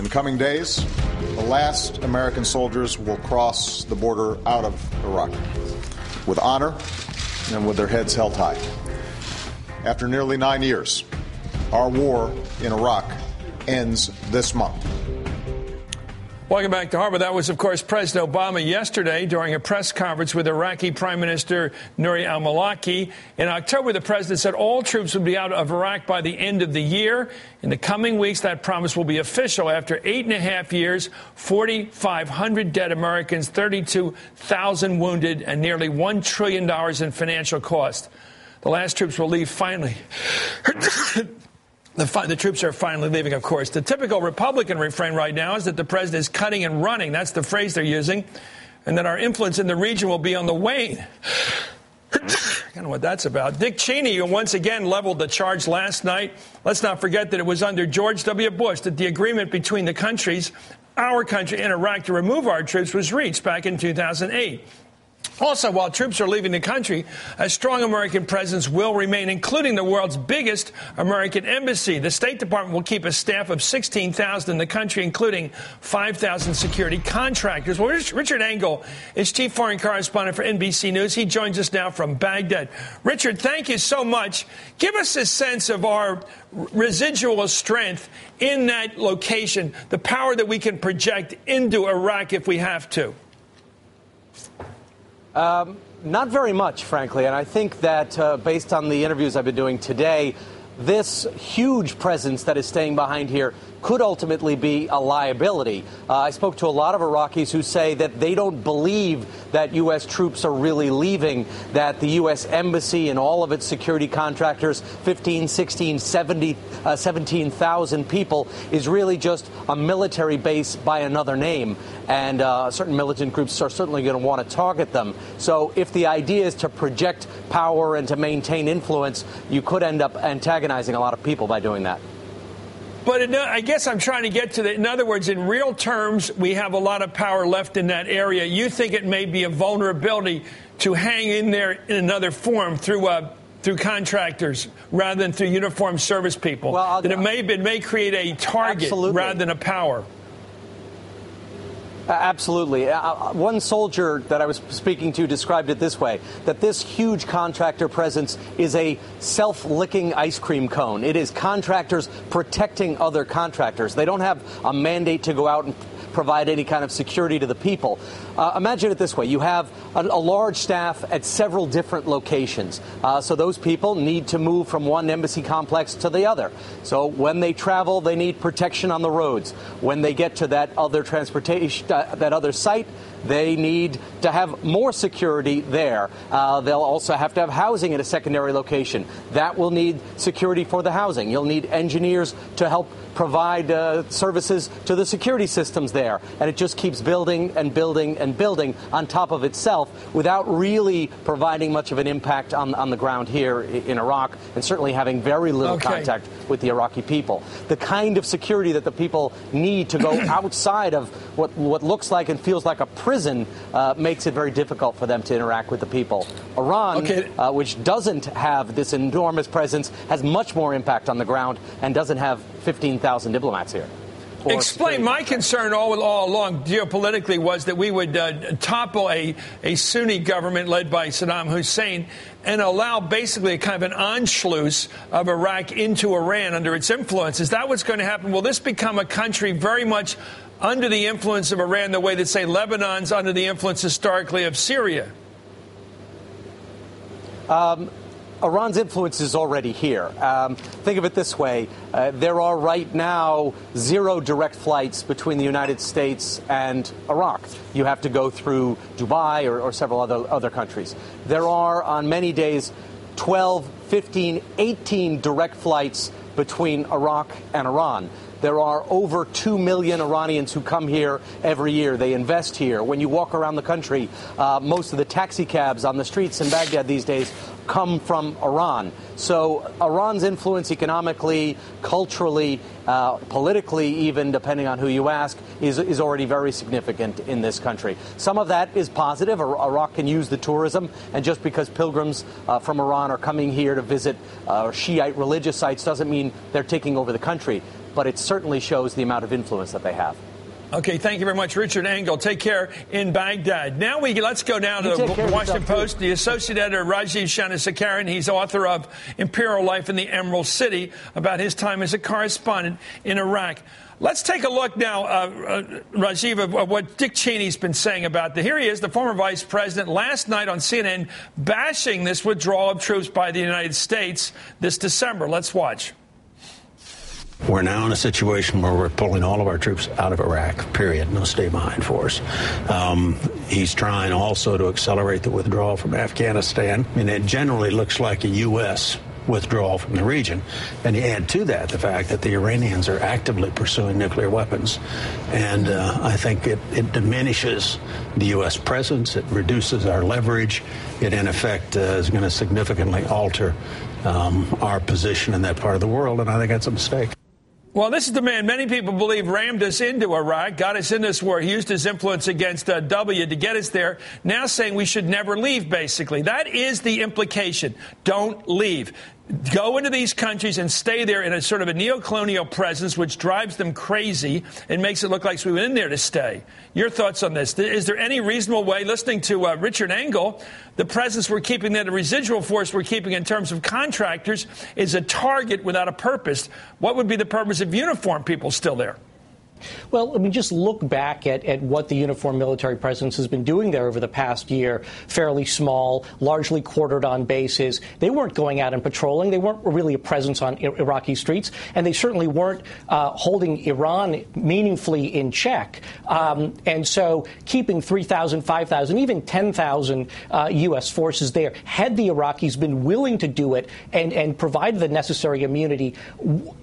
the coming days, the last American soldiers will cross the border out of Iraq with honor and with their heads held high. After nearly 9 years, our war in Iraq ends this month. Welcome back to Harbor. That was, of course, President Obama yesterday during a press conference with Iraqi Prime Minister Nouri al-Maliki. In October, the president said all troops would be out of Iraq by the end of the year. In the coming weeks, that promise will be official. After 8.5 years, 4,500 dead Americans, 32,000 wounded, and nearly $1 trillion in financial cost. The last troops will leave finally. The troops are finally leaving, of course. The typical Republican refrain right now is that the president is cutting and running. That's the phrase they're using. And that our influence in the region will be on the wane. I don't know what that's about. Dick Cheney once again leveled the charge last night. Let's not forget that it was under George W. Bush that the agreement between the countries, our country and Iraq, to remove our troops was reached back in 2008. Also, while troops are leaving the country, a strong American presence will remain, including the world's biggest American embassy. The State Department will keep a staff of 16,000 in the country, including 5,000 security contractors. Well, Richard Engel is chief foreign correspondent for NBC News. He joins us now from Baghdad. Richard, thank you so much. Give us a sense of our residual strength in that location, the power that we can project into Iraq if we have to. Not very much, frankly, and I think that based on the interviews I've been doing today, this huge presence that is staying behind here could ultimately be a liability. I spoke to a lot of Iraqis who say that they don't believe that U.S. troops are really leaving, that the U.S. Embassy and all of its security contractors, 15, 16, 17,000 people, is really just a military base by another name. And certain militant groups are certainly going to want to target them. So if the idea is to project power and to maintain influence, you could end up antagonizing a lot of people by doing that. But I guess I'm trying to get to in other words, in real terms, we have a lot of power left in that area. You think it may be a vulnerability to hang in there in another form through contractors rather than through uniformed service people? Well, that it may create a target rather than a power. Absolutely. One soldier that I was speaking to described it this way, that this huge contractor presence is a self-licking ice cream cone. It is contractors protecting other contractors. They don't have a mandate to go out and provide any kind of security to the people. Imagine it this way. You have a large staff at several different locations. So those people need to move from one embassy complex to the other. So when they travel, they need protection on the roads. When they get to that other transportation, that other site, they need to have more security there. They'll also have to have housing at a secondary location. That will need security for the housing. You'll need engineers to help provide services to the security systems there. And it just keeps building and building and building on top of itself without really providing much of an impact on the ground here in Iraq, and certainly having very little contact with the Iraqi people. The kind of security that the people need to go outside of what looks like and feels like a prison makes it very difficult for them to interact with the people. Iran, which doesn't have this enormous presence, has much more impact on the ground and doesn't have 15,000 diplomats here. Explain. My concern all along geopolitically was that we would topple a Sunni government led by Saddam Hussein and allow basically a kind of an Anschluss of Iraq into Iran under its influence. Is that what's going to happen? Will this become a country very much under the influence of Iran the way that, say, Lebanon's under the influence historically of Syria? Iran's influence is already here. Think of it this way. There are right now 0 direct flights between the United States and Iraq. You have to go through Dubai or several other countries. There are, on many days, 12, 15, 18 direct flights between Iraq and Iran. There are over 2 million Iranians who come here every year. They invest here. When you walk around the country, most of the taxi cabs on the streets in Baghdad these days come from Iran. So Iran's influence economically, culturally, politically, even depending on who you ask, is already very significant in this country. Some of that is positive. Iraq can use the tourism, and just because pilgrims from Iran are coming here to visit Shiite religious sites doesn't mean they're taking over the country, but it certainly shows the amount of influence that they have. Okay, thank you very much, Richard Engel. Take care in Baghdad. Now let's go down to the Washington Post. The associate editor, Rajiv Shanasekaran, he's author of Imperial Life in the Emerald City, about his time as a correspondent in Iraq. Let's take a look now, Rajiv, of what Dick Cheney's been saying about that. Here he is, the former vice president, last night on CNN, bashing this withdrawal of troops by the United States this December. Let's watch. We're now in a situation where we're pulling all of our troops out of Iraq, period. No stay-behind force. He's trying also to accelerate the withdrawal from Afghanistan. And it generally looks like a U.S. withdrawal from the region. And you add to that the fact that the Iranians are actively pursuing nuclear weapons. And I think it diminishes the U.S. presence. It reduces our leverage. It, in effect, is going to significantly alter our position in that part of the world. And I think that's a mistake. Well, this is the man many people believe rammed us into Iraq, got us in this war. He used his influence against W to get us there, now saying we should never leave, basically. That is the implication. Don't leave. Go into these countries and stay there in a sort of a neo-colonial presence, which drives them crazy and makes it look like we went in there to stay. Your thoughts on this? Is there any reasonable way, listening to Richard Engel, the presence we're keeping there, the residual force we're keeping in terms of contractors, is a target without a purpose? What would be the purpose of uniformed people still there? Well, I mean, just look back at what the uniformed military presence has been doing there over the past year. Fairly small, largely quartered on bases. They weren't going out and patrolling. They weren't really a presence on Iraqi streets. And they certainly weren't holding Iran meaningfully in check. And so keeping 3,000, 5,000, even 10,000 U.S. forces there, had the Iraqis been willing to do it and provide the necessary immunity,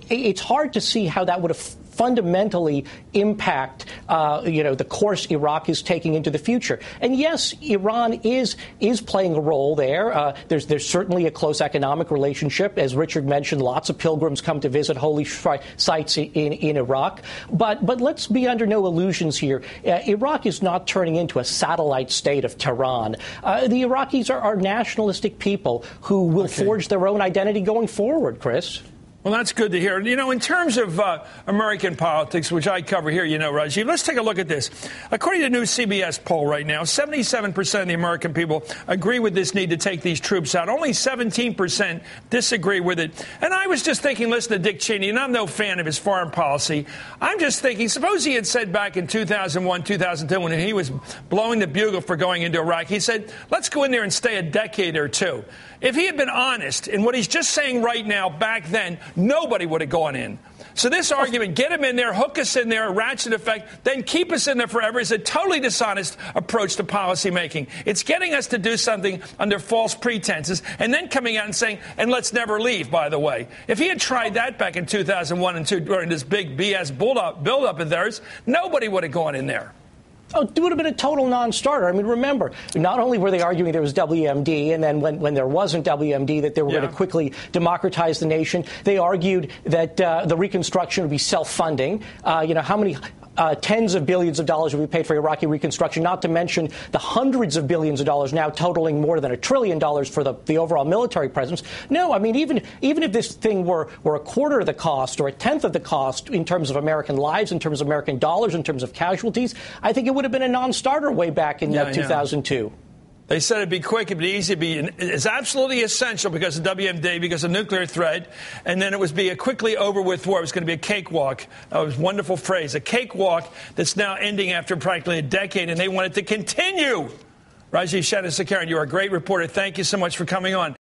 it's hard to see how that would have fundamentally impact, the course Iraq is taking into the future. And yes, Iran is playing a role there. There's certainly a close economic relationship. As Richard mentioned, lots of pilgrims come to visit holy sites in Iraq. But let's be under no illusions here. Iraq is not turning into a satellite state of Tehran. The Iraqis are nationalistic people who will forge their own identity going forward, Chris. Well, that's good to hear. You know, in terms of American politics, which I cover here, Rajiv, let's take a look at this. According to a new CBS poll right now, 77% of the American people agree with this need to take these troops out. Only 17% disagree with it. And I was just thinking, listen to Dick Cheney, and I'm no fan of his foreign policy. I'm just thinking, suppose he had said back in 2001, 2002, when he was blowing the bugle for going into Iraq, he said, let's go in there and stay a decade or two. If he had been honest in what he's just saying right now back then, nobody would have gone in. So this argument, get him in there, hook us in there, a ratchet effect, then keep us in there forever, is a totally dishonest approach to policy making. It's getting us to do something under false pretenses and then coming out and saying, and let's never leave, by the way. If he had tried that back in 2001 and 2 during this big BS build-up of theirs, nobody would have gone in there. Oh, it would have been a total non-starter. I mean, remember, not only were they arguing there was WMD, and then when there wasn't WMD, that they were going to quickly democratize the nation, they argued that the reconstruction would be self-funding. How many tens of billions of dollars would be paid for Iraqi reconstruction, not to mention the hundreds of billions of dollars now totaling more than $1 trillion for the overall military presence. No, I mean, even if this thing were a quarter of the cost or a tenth of the cost in terms of American lives, in terms of American dollars, in terms of casualties, I think it would have been a non-starter way back in 2002. They said it'd be quick, it'd be easy, it's absolutely essential because of WMD, because of nuclear threat, and then it was be a quickly over with war. It was going to be a cakewalk. That was a wonderful phrase, a cakewalk that's now ending after practically a decade, and they want it to continue. Rajiv Shanasekaran, you're a great reporter. Thank you so much for coming on.